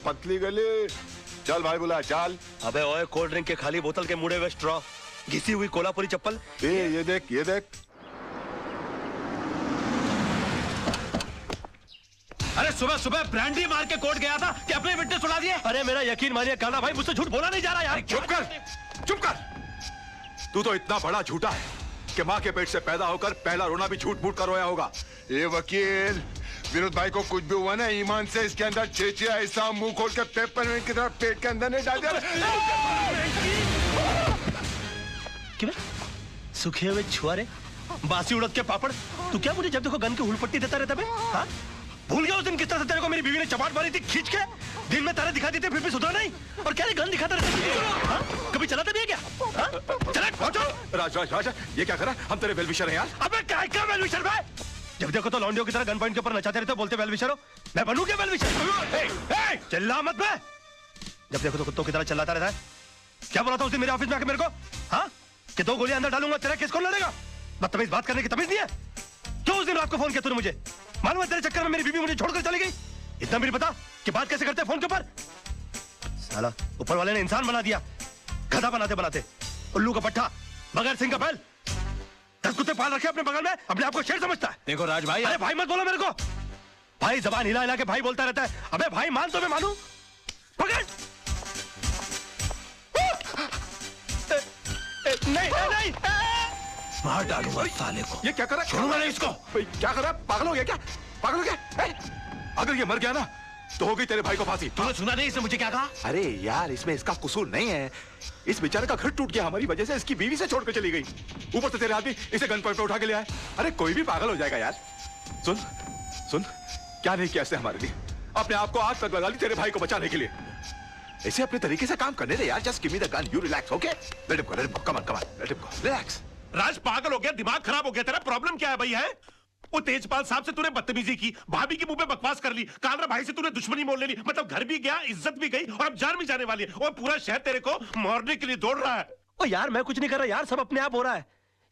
पतली गली। चल भाई बुला चल। अबे ओए, कोल्ड ड्रिंक के खाली बोतल के मुड़े हुए स्ट्रॉ, घिसी हुई कोल्हापुरी चप्पल। ये देख, ये देख। अरे सुबह सुबह ब्रांडी मार के कोर्ट गया था कि अपने विटनेस उड़ा दिए। अरे मेरा यकीन मानिए कान्हा भाई, मुझसे झूठ बोला नहीं जा रहा यार। चुप कर, चुप कर। तू तो इतना बड़ा झूठा है कि माँ के पेट से पैदा होकर पहला रोना भी झूठ मूठ कर रोया होगा। ये वकील विनोद भाई को कुछ भी हुआ ना, ईमान से इसके अंदर चेचिया ऐसा मुंह खोल के पेपर की तरह पेट के अंदर नहीं डाल दिया। क्यों सूखे हुए छुआरे, बासी उड़द के पापड़, तू क्या मुझे जब देखो गन की हुलपट्टी देता रहता बे? हाँ? भूल गया उस दिन किस तरह से तेरे को मेरी बीवी ने चपाट मारी थी खींच के? दिन में तारे दिखा देते फिर भी सुधरा नहीं, और क्या गन दिखाता रहता? हाँ? कभी चलाते भी है क्या? हाँ? चला पहुंचो। राज राज राज, ये क्या करा? हम तेरे वेलविशर हैं यार। अबे क्या वेलविशर भाई? जब देखो तो लौंडियों की तरह गन पॉइंट के ऊपर नचाते रहते, बोलते वेलविशर हो। मैं बनूं क्या वेलविशर? चिल्ला मत बे। जब देखो तो कुत्तों की तरह चिल्लाता रहता है। क्या बोला था उस दिन मेरे ऑफिस में आके मेरे को? हाँ? कि 2 गोलियां अंदर डालूंगा, तेरा केस कौन लड़ेगा? बदतमीज बात करने की तमीज नहीं है? क्यों उस दिन रात को फोन किया तूने मुझे? मालूम है तेरे चक्कर में मेरी बीवी मुझे छोड़कर चली गई। इतना भी नहीं पता कि बात कैसे करते हैं फोन के ऊपर? साला ऊपर वाले ने इंसान बना दिया, गधा बनाते बनाते। उल्लू का पट्टा, बगैर सिंह का बैल। 10 कुत्ते पाल रखे अपने बगल में, अपने आप को शेर समझता है। देखो राज भाई, अरे भाई मत बोलो मेरे को। भाई जबान हिला हिला के भाई बोलता रहता है। अबे भाई मान तो मैं मानूं। पकड़। नहीं नहीं, मार डालूंगा साले को। ये क्या करा? छोड़ूंगा नहीं इसको। क्या करा? पागल हो गया क्या? पागल हो गया? अगर ये मर गया ना तो हो गई तेरे भाई को फांसी। तूने सुना नहीं इसने मुझे क्या कहा? अरे यार, इसमें इसका कसूर नहीं है। इस बेचारे का घर टूट गया हमारी वजह से, इसकी बीवी से छोड़कर चली गई। ऊपर से तेरे आदमी इसे गन पॉइंट पे उठा के ले आए। अरे कोई भी पागल हो जाएगा यार। सुन सुन, क्या नहीं किया इसने हमारे लिए? अपने आप को आग तक लगा ली तेरे भाई को बचाने के लिए। इसे अपने तरीके से काम करने दे यार। Just give me the gun, you relax, okay? Let him go, let him go, come on, let him go, relax. Raj पागल हो गया, दिमाग खराब हो गया तेरा? प्रॉब्लम क्या है भाई? है वो तेजपाल साहब से तूने बदतमीजी की, भाभी के मुंह पे बकवास कर ली, कालरा भाई से तूने दुश्मनी मोल ले ली, मतलब घर भी गया, इज्जत भी गई, और अब जान भी जाने वाली है। और पूरा शहर तेरे को मारने के लिए दौड़ रहा है। ओ यार मैं कुछ नहीं कर रहा यार, सब अपने आप हो रहा है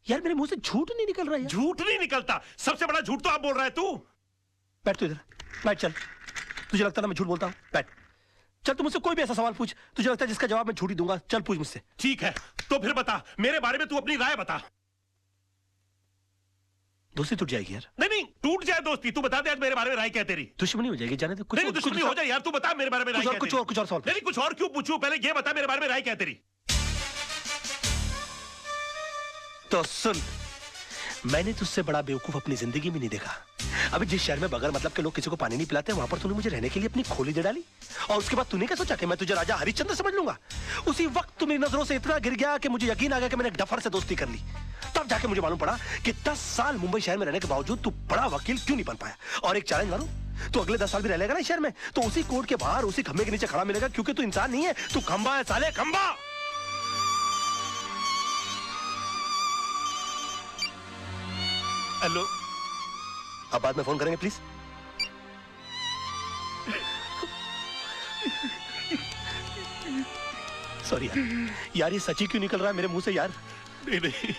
यार। मेरे मुंह से झूठ नहीं निकल रहा है। झूठ नहीं निकलता, सबसे बड़ा झूठ तो आप बोल रहा है तू। बैठ तू इधर, बैठ। चल, तुझे लगता है मैं झूठ बोलता हूँ? बैठ। चल तू मुझसे कोई भी ऐसा सवाल पूछ, तुझे लगता है जिसका जवाब मैं झूठ ही दूंगा। चल पूछ मुझसे। ठीक है, तो फिर बता, मेरे बारे में तू अपनी राय बता। दोस्ती टूट जाएगी यार। नहीं, टूट जाए दोस्ती, तू बता दे आज मेरे बारे में राय क्या है तेरी? दुश्मनी हो जाएगी, जाने दे। कुछ नहीं, दुश्मनी हो जाए यार, तू बता मेरे बारे में राय क्या है तेरी? कुछ और सवाल। नहीं, कुछ और क्यों पूछूं? पहले ये बता मेरे बारे में राय क्या है तेरी? तो सुन, मैंने तुझसे बड़ा बेवकूफ अपनी जिंदगी में नहीं देखा। अभी जिस शहर में बगैर मतलब के लोग किसी को पानी नहीं पिलाते, वहां पर तूने मुझे रहने के लिए अपनी खोली दे डाली, और उसके बाद तूने क्या सोचा कि मैं तुझे राजा हरिश्चंद्र समझ लूंगा? उसी वक्त तू मेरी नजरों से इतना गिर गया कि मुझे यकीन आ गया कि मैंने एक डफर से दोस्ती कर ली। तब जाके मुझे मालूम पड़ा कि 10 साल मुंबई शहर में रहने के बावजूद तू बड़ा वकील क्यों नहीं बन पाया। और एक चैलेंज मारूं, तू अगले 10 साल भी रह लेगा ना शहर में, तो उसी कोर्ट के बाहर उसी खंबे के नीचे खड़ा मिलेगा, क्योंकि तू इंसान नहीं है, तू खंबा है साले, खंबा। हेलो, अब बाद में फोन करेंगे प्लीज। सॉरी यार, ये सच्ची क्यों निकल रहा है मेरे मुंह से यार? नहीं,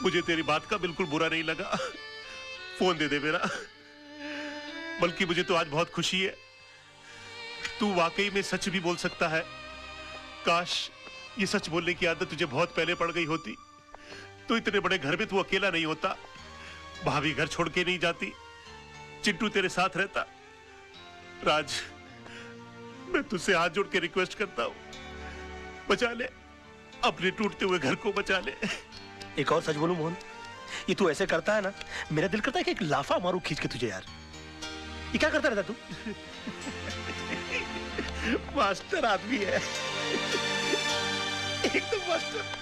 मुझे तेरी बात का बिल्कुल बुरा नहीं लगा। फोन दे दे मेरा। बल्कि मुझे तो आज बहुत खुशी है, तू वाकई में सच भी बोल सकता है। काश ये सच बोलने की आदत तुझे बहुत पहले पड़ गई होती, तो इतने बड़े घर में तू अकेला नहीं होता, भाभी घर छोड़ के नहीं जाती, चिंटू तेरे साथ रहता। राज, मैं तुझसे हाथ जोड़ के रिक्वेस्ट करता हूं, बचा ले, अपने टूटते हुए घर को बचा ले। एक और सच बोलूं मोहन, ये तू ऐसे करता है ना, मेरा दिल करता है कि एक लाफा मारूं खींच के तुझे यार। ये क्या करता रहता तू? मास्टर आदमी है, एकदम मास्टर।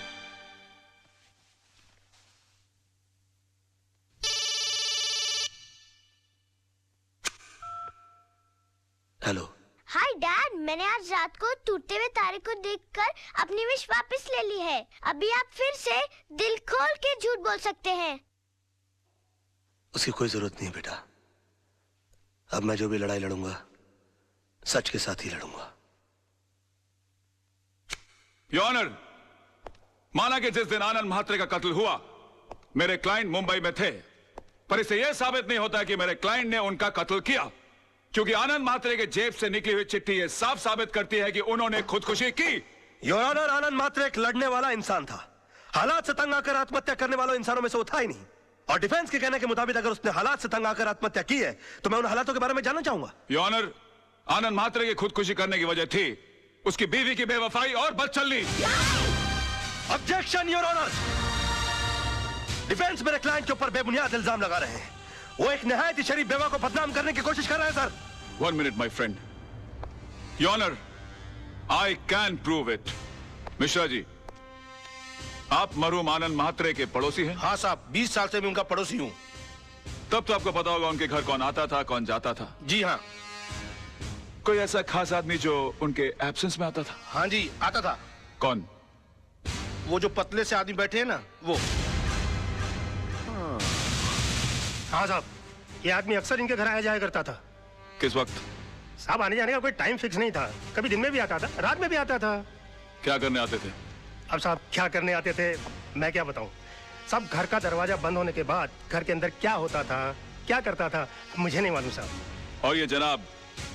हेलो। हाय डैड, मैंने आज रात को टूटते हुए तारे को देखकर अपनी विश वापस ले ली है। अभी आप फिर से दिल खोल के झूठ बोल सकते हैं। उसकी कोई जरूरत नहीं है बेटा। अब मैं जो भी लड़ाई लड़ूंगा सच के साथ ही लड़ूंगा। योर ऑनर, माना कि जिस दिन आनंद महात्रे का कत्ल हुआ मेरे क्लाइंट मुंबई में थे, पर इससे यह साबित नहीं होता कि मेरे क्लाइंट ने उनका कत्ल किया। क्योंकि आनंद म्हात्रे के जेब से निकली हुई चिट्ठी ये साफ साबित करती है कि उन्होंने खुदकुशी की। योर ऑनर, आनंद म्हात्रे एक लड़ने वाला इंसान था। हालात से तंग आकर आत्महत्या करने वालों इंसानों में से वो था ही नहीं। और डिफेंस के कहने के मुताबिक अगर उसने हालात से तंग आकर आत्महत्या की है तो मैं उन हालातों के बारे में जानना चाहूंगा। योर ऑनर, आनंद म्हात्रे की खुदकुशी करने की वजह थी उसकी बीवी की बेवफाई और बदचलनी। Objection your honour. डिफेंस मेरे क्लाइंट के ऊपर बेबुनियाद इल्जाम लगा रहे हैं। वो एक निहायत ही शरीफ बेवा को बदनाम करने की कोशिश कर रहे हैं sir. 1 minute my friend. Your honour, I can prove it. Mishra ji, आप मरहूम आनंद म्हात्रे के पड़ोसी हैं? हाँ साहब, 20 साल से मैं उनका पड़ोसी हूँ। तब तो आपको पता होगा उनके घर कौन आता था कौन जाता था। जी हाँ। कोई ऐसा खास आदमी जो उनके एब्सेंस में आता था? हाँ जी, आता था। कौन? वो जो पतले से आदमी बैठे हैं ना, वो। हाँ साहब, ये आदमी अक्सर इनके घर आया जाया करता था। किस वक्त? साहब, आने जाने का कोई टाइम फिक्स नहीं था। कभी दिन में भी आता था, रात में भी आता था। क्या करने आते थे? अब साहब, क्या करने आते थे मैं क्या बताऊं। सब घर का दरवाजा बंद होने के बाद घर के अंदर क्या होता था, क्या करता था, मुझे नहीं मालूम साहब। और ये जनाब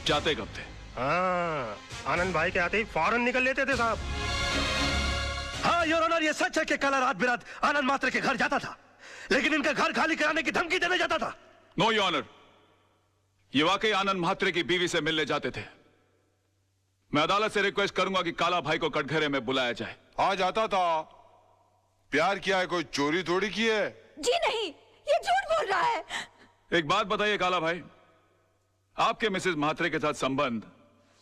जाते कब थे? हाँ, आनंद भाई के आते ही फौरन निकल लेते थे साहब। हाँ योर ऑनर, ये सच है कि कल रात बिरात आनंद म्हात्रे के घर जाता था, लेकिन इनका घर खाली कराने की धमकी देने जाता था। नो योर ऑनर, ये वाकई आनंद म्हात्रे की बीवी से मिलने जाते थे। मैं अदालत से रिक्वेस्ट करूंगा कि काला भाई को कटघरे में बुलाया जाए। हाँ, जाता था। प्यार किया है, कोई चोरी थोड़ी की है। जी नहीं, ये झूठ बोल रहा है। एक बात बताइए काला भाई, आपके मिसेस म्हात्रे के साथ संबंध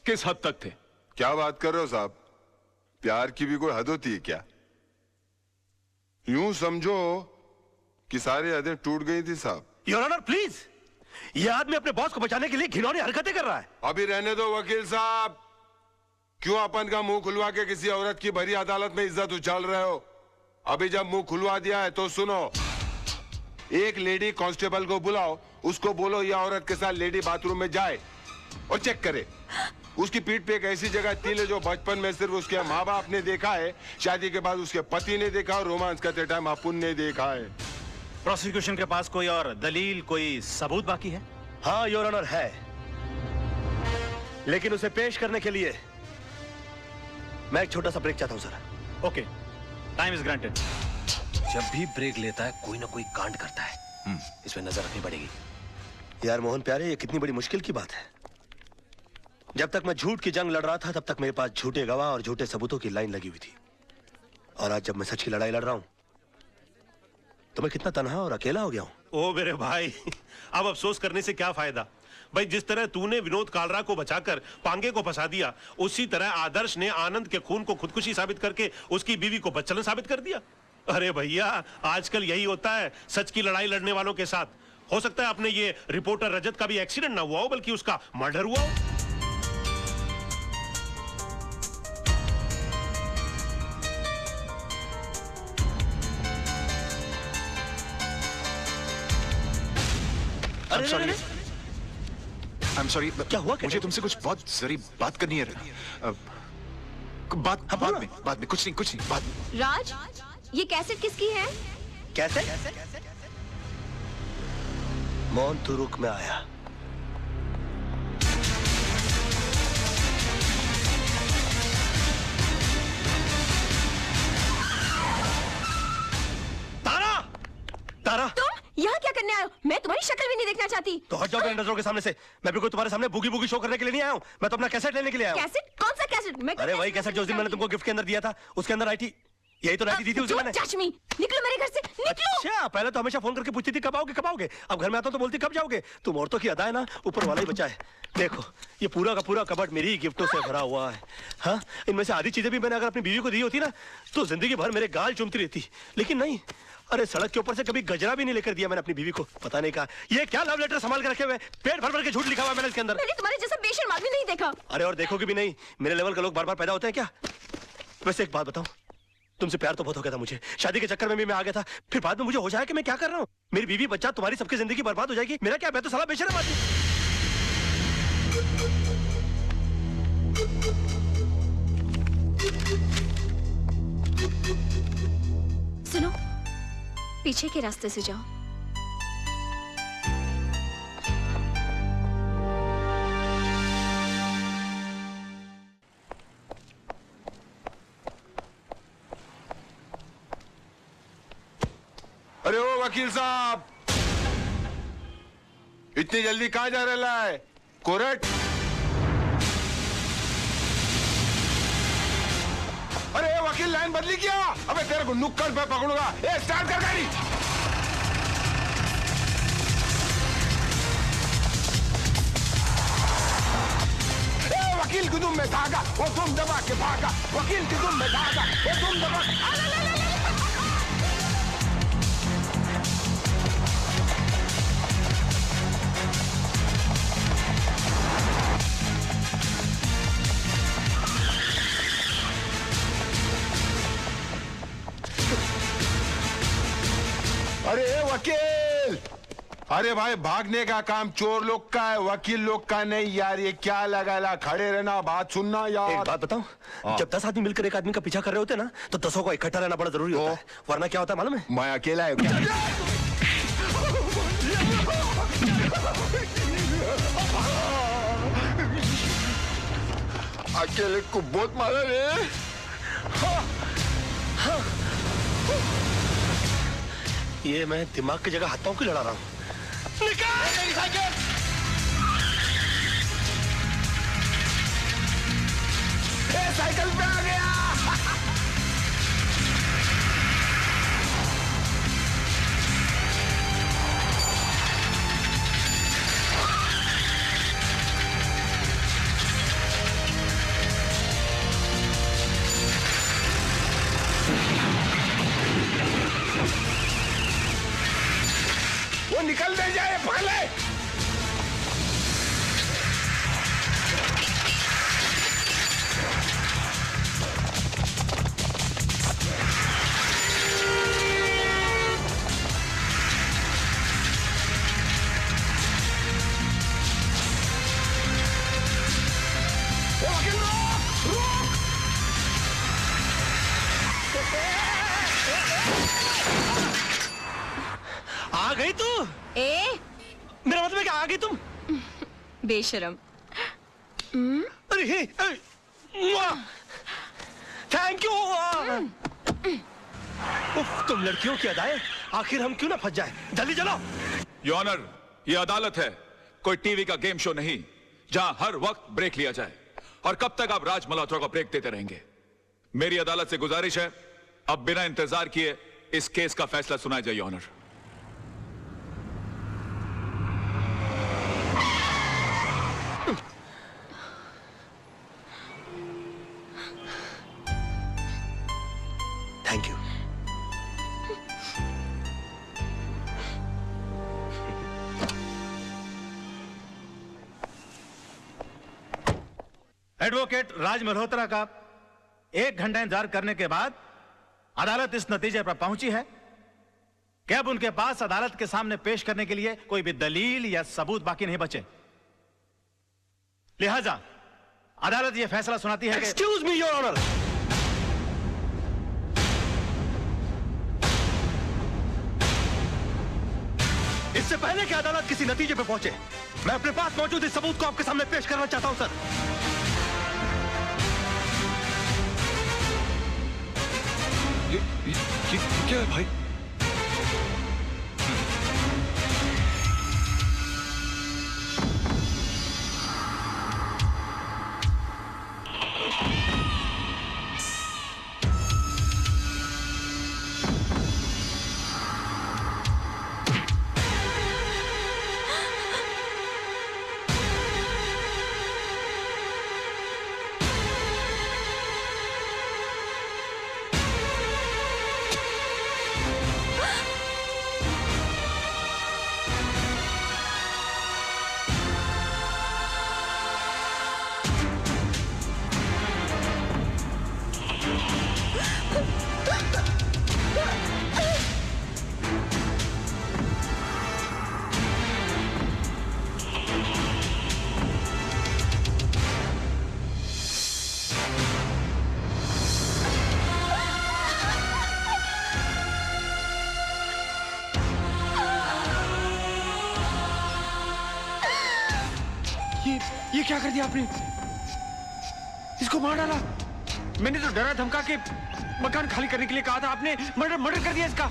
किस हद तक थे? क्या बात कर रहे हो साहब? प्यार की भी कोई हद होती है क्या? यूं समझो कि सारी हदें टूट गई थी साहब। योर ऑनर प्लीज, ये आदमी अपने बॉस को बचाने के लिए घिनौनी हरकतें कर रहा है। अभी रहने दो वकील साहब। क्यों अपन का मुंह खुलवा के किसी औरत की भरी अदालत में इज्जत उछाल रहे हो? अभी जब मुंह खुलवा दिया है तो सुनो। एक लेडी कांस्टेबल को बुलाओ, उसको बोलो ये औरत के साथ लेडी बाथरूम में जाए और चेक करे। उसकी पीठ पे एक ऐसी जगह तिल है जो बचपन में सिर्फ उसके माँ बाप ने देखा है, शादी के बाद उसके पति ने देखा और रोमांस करते टाइम अपुन ने देखा है। प्रोसिक्यूशन के पास कोई और दलील, कोई सबूत बाकी है? हाँ योर ऑनर है, लेकिन उसे पेश करने के लिए मैं एक छोटा सा ब्रेक चाहता हूं sir. Okay, time is granted. जब भी ब्रेक लेता है कोई ना कोई कांड करता है। इसमें नजर रखनी पड़ेगी। यार मोहन प्यारे, ये कितनी बड़ी मुश्किल की बात है। जब तक मैं झूठ की जंग लड़ रहा था तब तक मेरे पास झूठे गवाह और झूठे सबूतों की लाइन लगी हुई थी, और आज जब मैं सच की लड़ाई लड़ रहा हूं तो मैं कितना तन्हा और अकेला हो गया हूं। ओ मेरे भाई, अब अफसोस करने से क्या फायदा भाई। जिस तरह तूने विनोद कालरा को बचाकर पांगे को फंसा दिया, उसी तरह आदर्श ने आनंद के खून को खुदकुशी साबित करके उसकी बीवी को बदचलन साबित कर दिया। अरे भैया, आजकल यही होता है सच की लड़ाई लड़ने वालों के साथ। हो सकता है अपने ये रिपोर्टर रजत का भी एक्सीडेंट ना हुआ हो, बल्कि उसका मर्डर हुआ हो। I'm sorry, क्या हुआ? मुझे तुमसे कुछ बहुत जरूरी बात करनी है। बाद में कुछ नहीं बाद में। राज, ये कैसेट किसकी है? कैसे? मोहन तू रुक, मैं आया। तारा! तारा! तुम यहाँ क्या करने आए हो? मैं तुम्हारी शक्ल भी नहीं देखना चाहती। तो हट जाओ मेरे नजरों के सामने से। मैं बिल्कुल तुम्हारे सामने बुगी बुगी शो करने के लिए नहीं आया हूँ। मैं तो अपना कैसेट लेने के लिए आया हूँ। कैसेट? कौन सा कैसेट? मैं अरे वही कैसेट जो उस दिन मैंने तुमको गिफ्ट के अंदर दिया था, उसके अंदर आई थी। यही तो राइटी दी थी उसे मैंने। चश्मी, निकलो मेरे घर से, निकलो। अच्छा, पहले तो हमेशा फोन करके पूछती थी कब आओगे कब आओगे। अब घर में आता तो बोलती कब जाओगे। तुम औरतों की अदा है ना, ऊपर वाला ही बचा है। देखो, ये पूरा का पूरा कबर्ड मेरी गिफ्टों से भरा हुआ है। हाँ, इनमें से आधी चीजें भी मैंने अगर अपनी बीवी को दी होती ना तो जिंदगी भर मेरे गाल चूमती रहती, लेकिन नहीं। अरे सड़क के ऊपर से कभी गजरा भी नहीं लेकर दिया मैंने अपनी बीवी को। पता नहीं कहा ये क्या लव लेटर संभाल के रखे हुए, पेट भर भर के झूठ लिखा हुआ मैंने इसके अंदर। मैंने तुम्हारे जैसा बेशर्म आदमी नहीं देखा। अरे और देखोगे भी नहीं, मेरे लेवल के लोग बार बार पैदा होते हैं क्या? वैसे एक बात बताऊं, तुमसे प्यार तो बहुत हो गया था मुझे, शादी के चक्कर में भी मैं आ गया था, फिर बाद में मुझे हो जाए कि मैं क्या कर रहा हूँ। मेरी बीवी बच्चा तुम्हारी सबकी जिंदगी बर्बाद हो जाएगी, मेरा क्या? मैं तो साला बेशर्म आदमी। सुनो, पीछे के रास्ते से जाओ। अरे ओ वकील साहब, इतनी जल्दी कहाँ जा रहा है? कोर्ट? अरे वकील लाइन बदली क्या? अबे तेरे को नुक्कड़ पे पकड़ूंगा। ए स्टार्ट कर गाड़ी। ए वकील की दुम में धागा, वो तुम दबा के भागा। वकील की दुम में धागा, वो तुम दबा। अरे वकील, अरे भाई भागने का काम चोर लोग का है, वकील लोग का नहीं यार। ये क्या लगा खड़े रहना, बात सुनना यार। एक बात बताऊं, जब 10 आदमी मिलकर एक आदमी का पीछा कर रहे होते ना, तो 10 को इकट्ठा रहना बड़ा जरूरी होता है, वरना क्या होता है मालूम है? मैं अकेला है क्या? अकेले को बहुत मारा रे। ये मैं दिमाग की जगह हाथों की लड़ा रहा हूँ। निकाल मेरी साइकिल। साइकिल पे आ गया। वो निकल दे जाए, पकड़ ले। आ गई तू? मेरा मतलब है कि आ गई तुम? बेशरम। अरे थैंक यू। तुम लड़कियों की अदाएं, आखिर हम क्यों ना फंस जाए? जल्दी चलो। योर ऑनर, ये अदालत है, कोई टीवी का गेम शो नहीं जहां हर वक्त ब्रेक लिया जाए। और कब तक आप राज मल्होत्रा को ब्रेक देते रहेंगे? मेरी अदालत से गुजारिश है, अब बिना इंतजार किए इस केस का फैसला सुनाया जाए your honour. Thank you. Advocate Raj Malhotra का 1 घंटा इंतजार करने के बाद अदालत इस नतीजे पर पहुंची है कि अब उनके पास अदालत के सामने पेश करने के लिए कोई भी दलील या सबूत बाकी नहीं बचे। लिहाजा अदालत यह फैसला सुनाती है कि एक्सक्यूज मी योर ऑनर। इससे पहले कि अदालत किसी नतीजे पर पहुंचे, मैं अपने पास मौजूद इस सबूत को आपके सामने पेश करना चाहता हूं सर। ये क्या है भाई? ये क्या कर दिया आपने? इसको मार डाला। मैंने तो डरा धमका के मकान खाली करने के लिए कहा था, आपने मर्डर कर दिया इसका।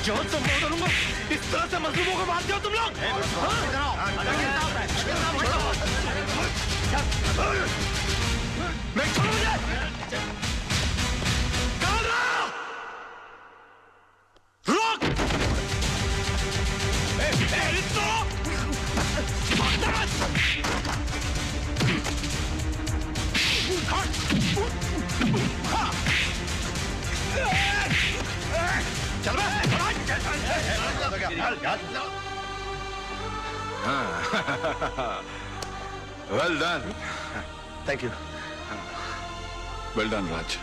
जॉन से मार डालूंगा। इस तरह से मजलूमों को मारते हो तुम लोग? मैं छोड़ो मुझे। रोक! चल well done. Thank you. Well done Raj.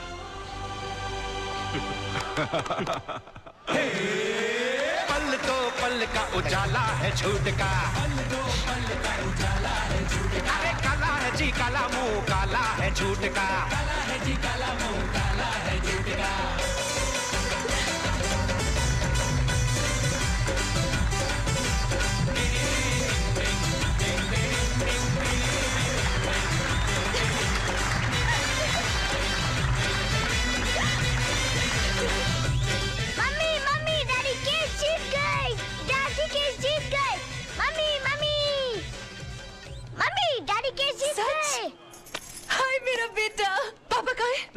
पल तो पल का उजाला है झूठ का, अरे काला है जी काला, मुंह काला है झूठ का, काला है जी काला, मुंह काला है झूठ का।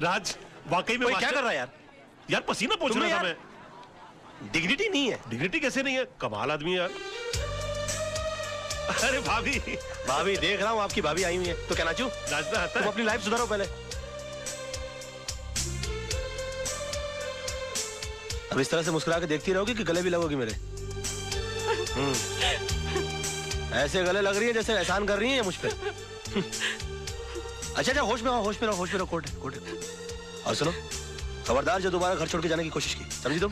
राज वाकई में क्या कर रहा है यार? यार पसीना पोंछ रहा था मैं। डिग्निटी नहीं है। डिग्निटी कैसे नहीं है? कमाल आदमी है यार। अरे भाभी। भाभी देख रहा हूँ आपकी भाभी आई हुई है, तो क्या नाचूं? नाचना आता तुम है? अपनी लाइफ सुधारो पहले। अब इस तरह से मुस्कुरा के देखती रहोगी कि गले भी लगोगी मेरे? ऐसे गले लग रही है जैसे एहसान कर रही है मुझ पे। अच्छा होश में रहो, होश में रहो, होश में रहो। कोर्ट है। और सुनो, खबरदार जो दोबारा घर छोड़ के जाने की कोशिश की, समझी तुम?